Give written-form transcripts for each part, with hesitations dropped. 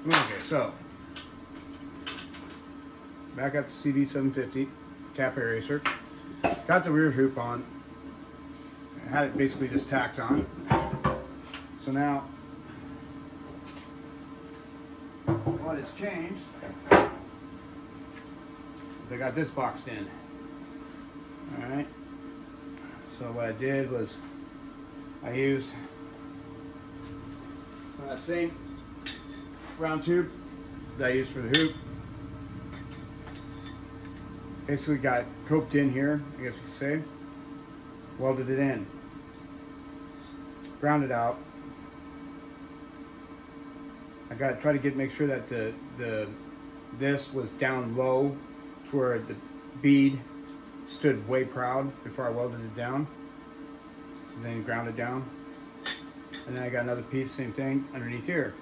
Okay, so back at the CB750 caferacer. Got the rear hoop on. Had it basically just tacked on. So now what has changed? They got this boxed in. All right. So what I did was I used that same round tube that I used for the hoop. Basically got coped in here, I guess you could say. Welded it in. Ground it out. I got to try to make sure that this was down low to where the bead stood way proud before I welded it down. And then ground it down. And then I got another piece, same thing, underneath here.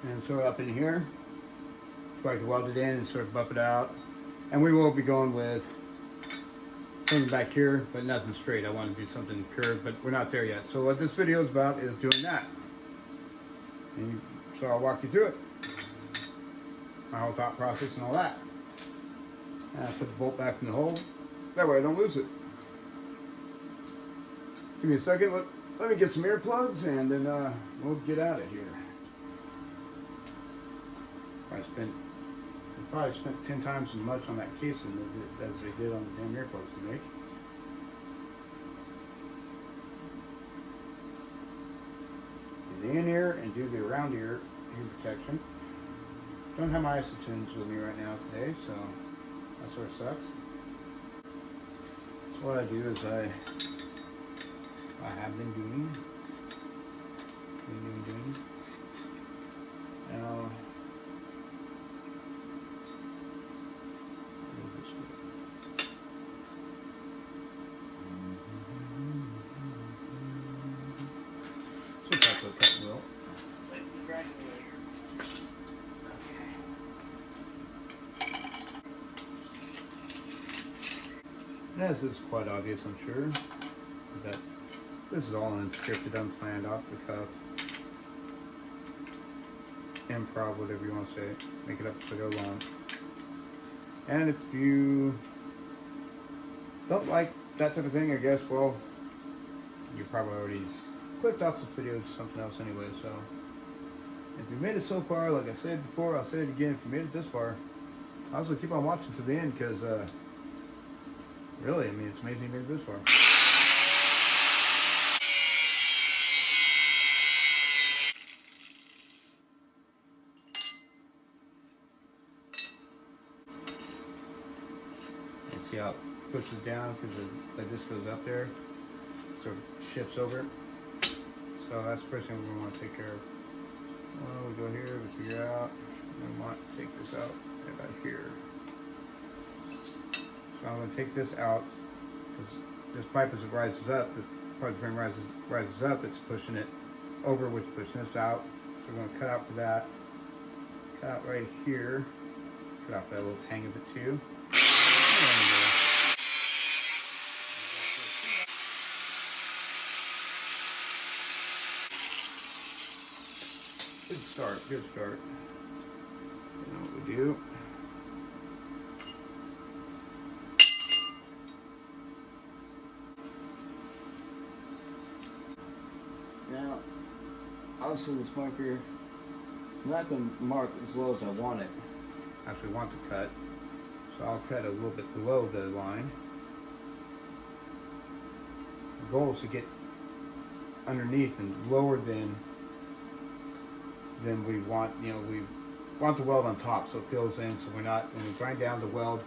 And sort of up in here. So I can weld it in and sort of buff it out. And we will be going with something back here, but nothing straight. I want to do something curved, but we're not there yet. So what this video is about is doing that. And so I'll walk you through it. My whole thought process and all that. And I put the bolt back in the hole. That way I don't lose it. Give me a second. Let me get some earplugs and then we'll get out of here. I probably spent 10 times as much on that casing as they did on the damn earplugs to make. Do the in ear and do the around ear protection. Don't have my isotunes with me right now today, so that sort of sucks. So what I do is I have been doing, and I'll This is quite obvious, I'm sure, that this is all unscripted, unplanned, off the cuff, improv, whatever you want to say. Make it up as I go along. And if you don't like that type of thing, I guess, well, you probably already clicked off this video to something else anyway. So if you made it so far, like I said before, I'll say it again, if you made it this far, I'll also keep on watching to the end, because really, I mean, it's amazing you made it this far. And see how it pushes down, because like this goes up there, sort of shifts over. So that's the first thing we're going to want to take care of. Well, we go here, we figure out, and we want to take this out right about here. So I'm going to take this out, because this pipe, as it rises up, the part of the frame rises up, it's pushing it over, which is pushing this out. So we're going to cut out for that. Cut out right here. Cut off that little tang of it too. Good start, good start. You know what we do. Now, obviously this marker, I'm not going to mark as low as I want it. I actually want to cut. So I'll cut a little bit below the line. The goal is to get underneath and lower than we want. You know, we want the weld on top so it fills in, so we're not, when we grind down the weld,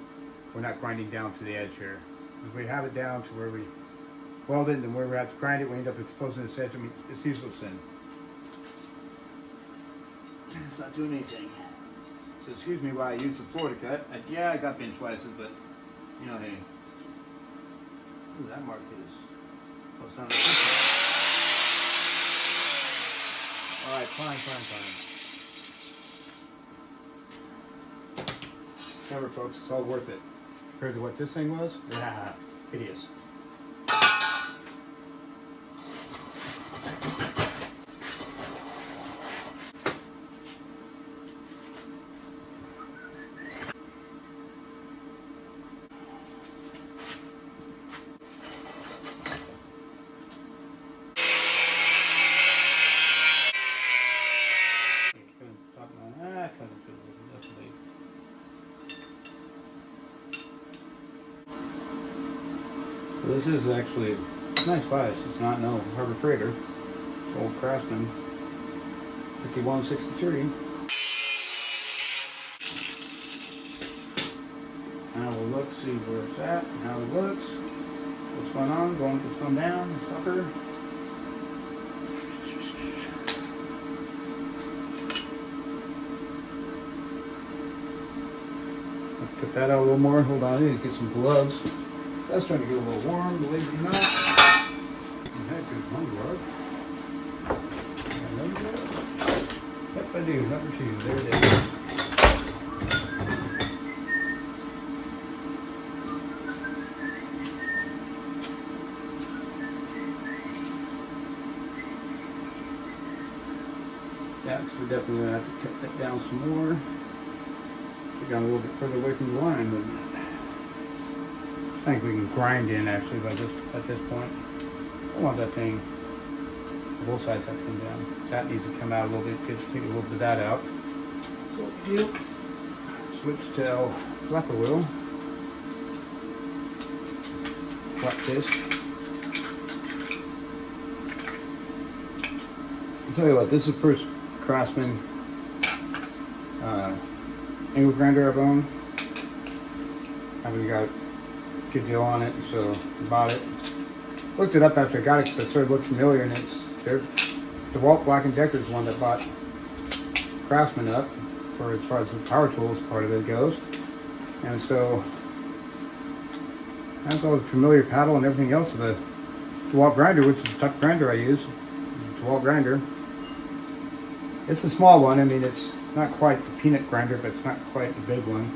we're not grinding down to the edge here. If we have it down to where we weld it, and then where we have to grind it, we end up exposing this edge. I mean, it's useless then. It's not doing anything. So excuse me while I use the floor to cut. Yeah, I got bench slices, but you know, hey. Ooh, that mark is close down. Alright, fine. Remember folks, it's all worth it. Compared to what this thing was, hideous. This is actually a nice bias. It's not no Harbor Freighter. It's old Craftsman 5163. Now we'll look, see where it's at, how it looks, what's going on, what's going down, sucker. Let's put that out a little more. Hold on, I need to get some gloves. That's starting to get a little warm, believe it or not. Heck, there's one glove. Another glove? Yep, I do. Number 2. There it is. Yeah, so we're definitely going to have to cut that down some more. Get down a little bit further away from the line, but I think we can grind in actually by at this point. I want that thing, both sides have to come down. That needs to come out a little bit, take a little bit of that out. So deal. Switch to flapper wheel. Flap this. I'll tell you what, this is the first Craftsman angle grinder I've owned. I've got a good deal on it, so I bought it. Looked it up after I got it because I started looking familiar, and it's DeWalt Black & Decker is one that bought Craftsman up for as far as the power tools part of it goes. And so that's all the familiar paddle and everything else of the DeWalt grinder, which is the type of grinder I use. DeWalt grinder. It's a small one. I mean, it's not quite the peanut grinder, but it's not quite the big one.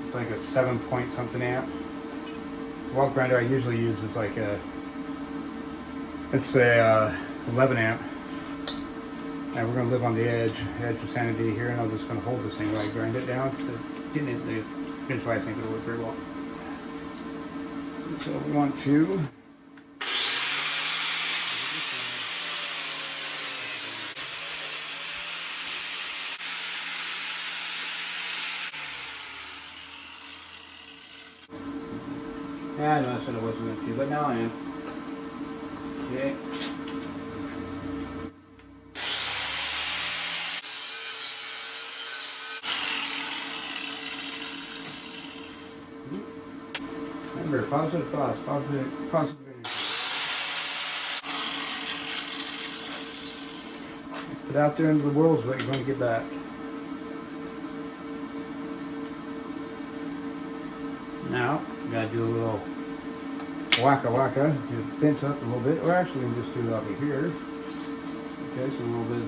It's like a 7-point something amp. The DeWalt grinder I usually use is like it's a 11 amp. And we're going to live on the edge of sanity here, and I'm just going to hold this thing while I grind it down. Getting it, eventually I think it'll work very well. So we want to yeah, I know I said I wasn't going to, but now I am. Okay. Remember, positive thoughts, positive energy. Put out there into the world is what you're going to get back. Now, you got to do a little waka waka. Get bent up a little bit, or actually we can just do it over here. Okay, so a little bit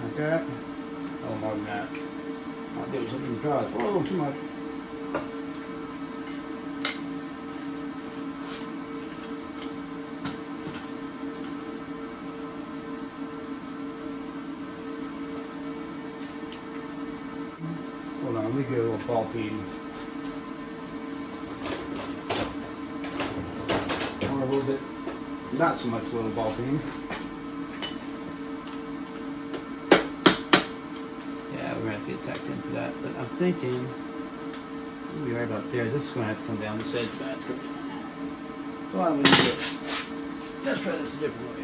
like that. Oh, more than that. I'll do something to draw. Oh, too much. Hold on, let me get a little ball peen. Or a little bit, not so much little ball peen. Yeah, we're going to have to get tacked in for that. But I'm thinking, we'll be right about there. This is going to have to come down. This edge is going to have to come down. So I'm going to do it. Let's try this a different way.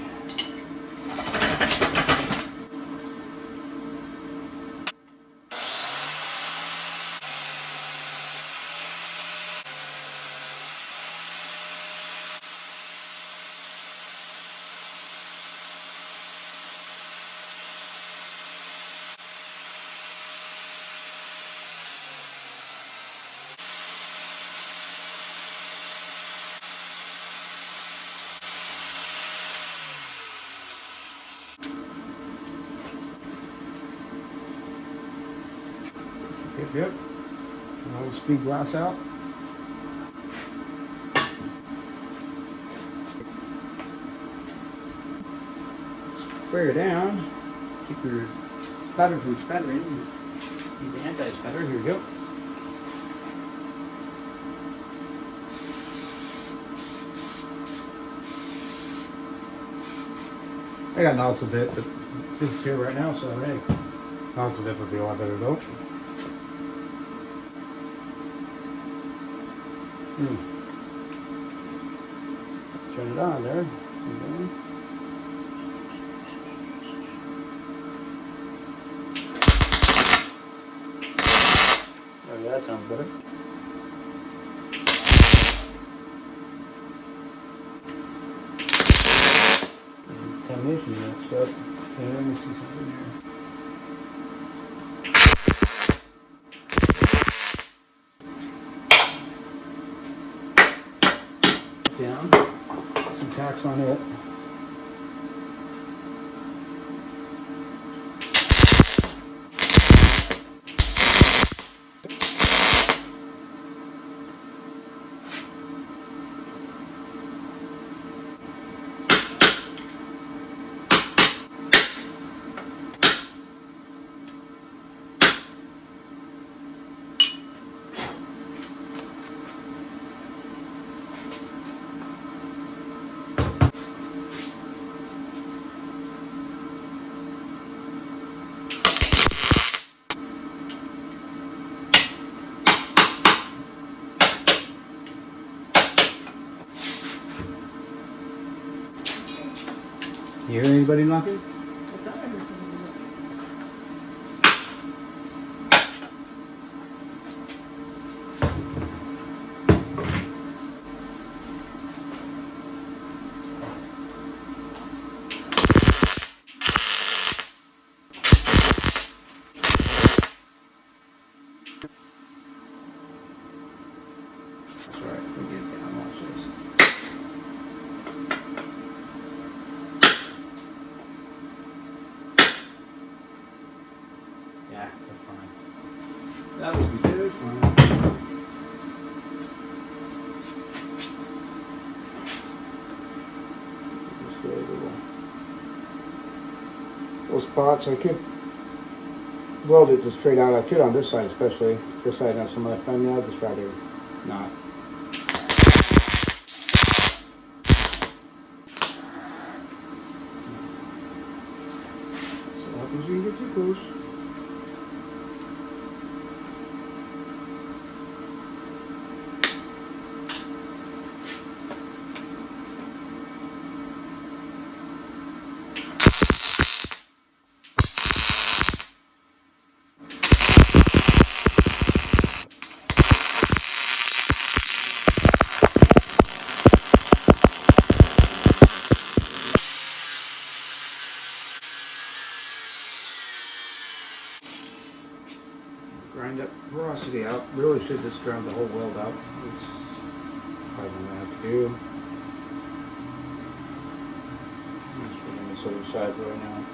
Yep. Roll the speed glass out. Spray it down. Keep your spatter from spattering. Need the anti-spatter. Here we go. I got nozzle dip, but this is here right now, so hey, nozzle dip would be a lot better though. turn it on there. Okay, that sounds better. Contamination mixed up. Okay, let me see something here. Down. Some tacks on it. You hear anybody knocking? That's right, we get it down watch this. Yeah, that's fine. That will be good, fine. Just a little spots. I could weld it just straight out. I could on this side especially. This side has some left on me. I'd just rather not. So happens when you get too close. Grind that porosity out. Really should just grind the whole weld out. It's probably what I have to do. I'm just putting this other side right now.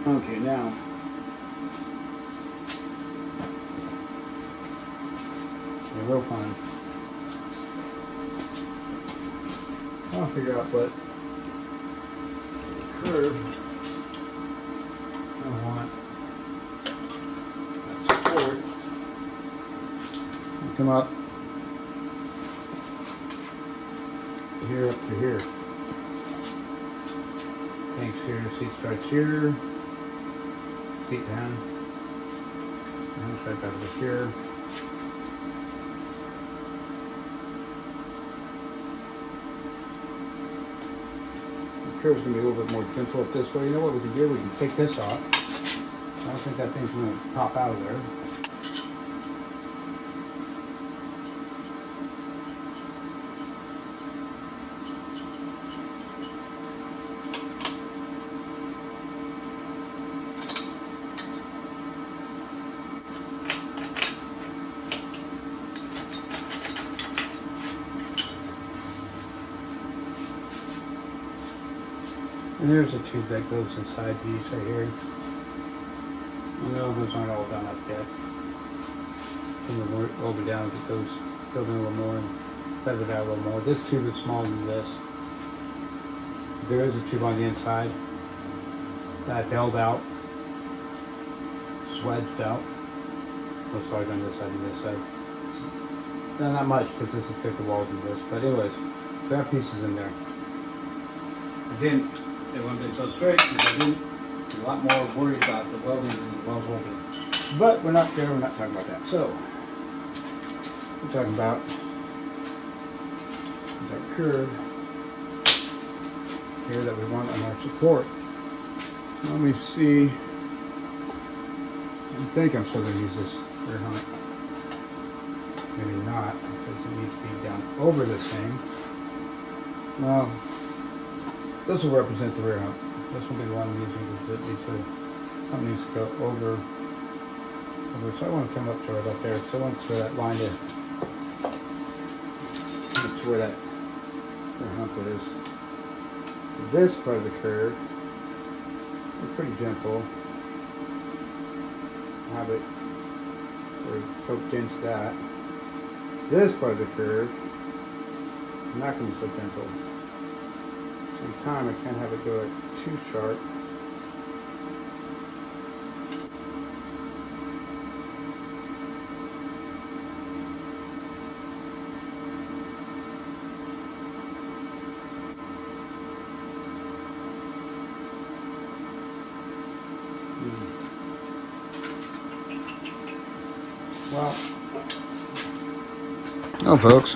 Okay, now they're real fine. I'll figure out what curve I want. That support. I'll come up here up to here. Tanks here, seat starts here, seat down, and it's right back over here. The curve's gonna be a little bit more gentle up this way. You know what we can do? We can take this off. I don't think that thing's gonna pop out of there. And there's a tube that goes inside these right here. I know those aren't all done up yet. From the over down, it goes in a little more and feathered out a little more. This tube is smaller than this. There is a tube on the inside that held out, swedged out. Looks like on this side and this side. No, not much because this is thicker walls than this. But anyways, there are pieces in there. Again, they wouldn't have been so straight because I didn't. A lot more worried about the welding than the welds opening. But we're not there, we're not talking about that. So, we're talking about our curve here that we want on our support. Let me see. I think I'm still going to use this rear hump. Maybe not, because it needs to be down over this thing. Well, this will represent the rear hump. This will be the one I'm using because it needs to go over. So I want to come up to right up there. So I want to that line to get to where that rear hump is. This part of the curve is pretty gentle. Have it sort of choked into that. This part of the curve, I'm not going to be so gentle. Same time, I can't have it go too sharp. Well, oh folks.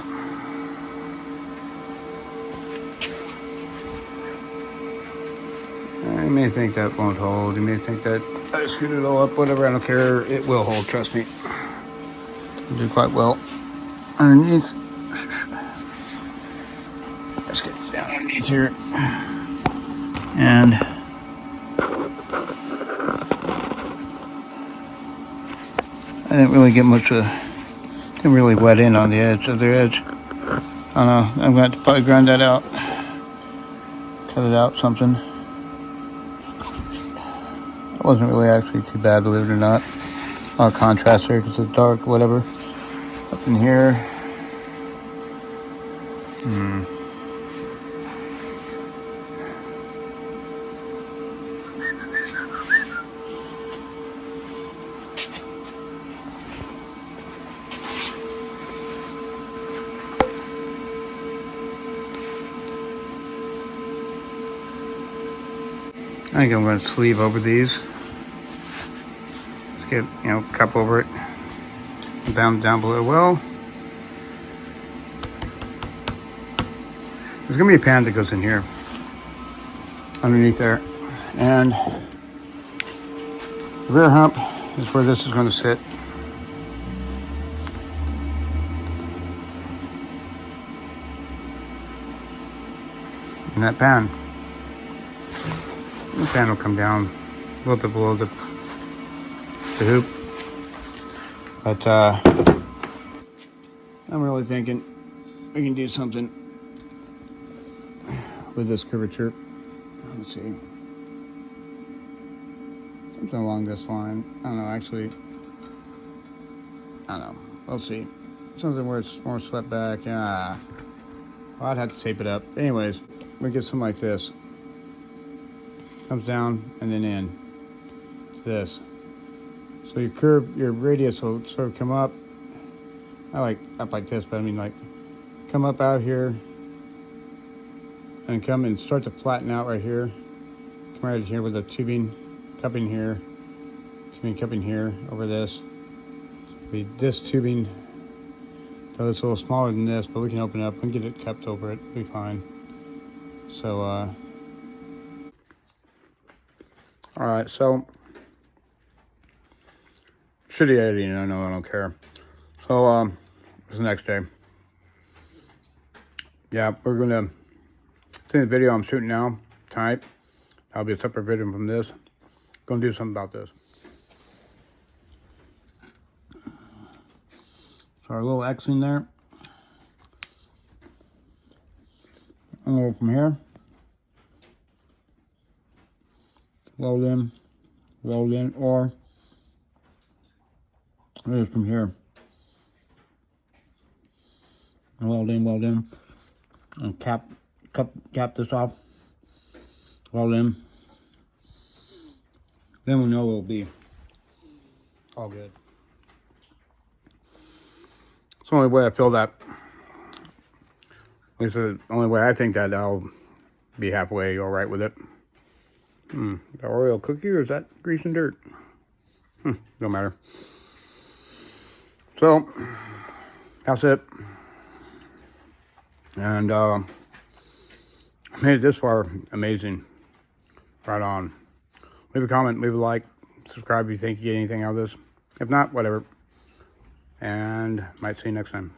You may think that won't hold. You may think that I screwed it all up, whatever. I don't care. It will hold. Trust me. It'll do quite well underneath. Let's get down underneath here. And I didn't really get much didn't really wet in on the edge of the edge. I don't know. I'm going to have to probably grind that out. Cut it out something. It wasn't really actually too bad, believe it or not. A lot of contrast here because it's dark, whatever. Up in here. I think I'm going to sleeve over these. Let's get, cup over it. Down below. Well, there's going to be a pan that goes in here. Underneath there. And the rear hump is where this is going to sit. In that pan. The pan will come down a little bit below the hoop. But I'm really thinking we can do something with this curvature. Let's see. Something along this line. I don't know, actually. I don't know. We'll see. Something where it's more swept back. Yeah. Well, I'd have to tape it up. Anyways, we get something like this. Comes down and then in. This. So your curve, your radius will sort of come up. I like up like this, but I mean like come up out here and come and start to flatten out right here. Come right here with a tubing cupping here, tubing cupping here over this. Be this tubing, though it's a little smaller than this, but we can open it up and get it cupped over it. It'll be fine. So, all right. So, shitty editing. I know. I don't care. So, it's the next day. Yeah, we're gonna see the video I'm shooting now tonight. That'll be a separate video from this. Gonna do something about this. So our little X in there. I'm gonna go from here. Weld in, or just from here. Weld in, and cap this off. Weld in. Then we know it'll be all good. It's the only way I feel that. At least the only way I think that I'll be halfway all right with it. The Oreo cookie, or is that grease and dirt? Don't matter. So that's it. And I made it this far. Amazing. Right on. Leave a comment, leave a like, subscribe if you think you get anything out of this. If not, whatever. And might see you next time.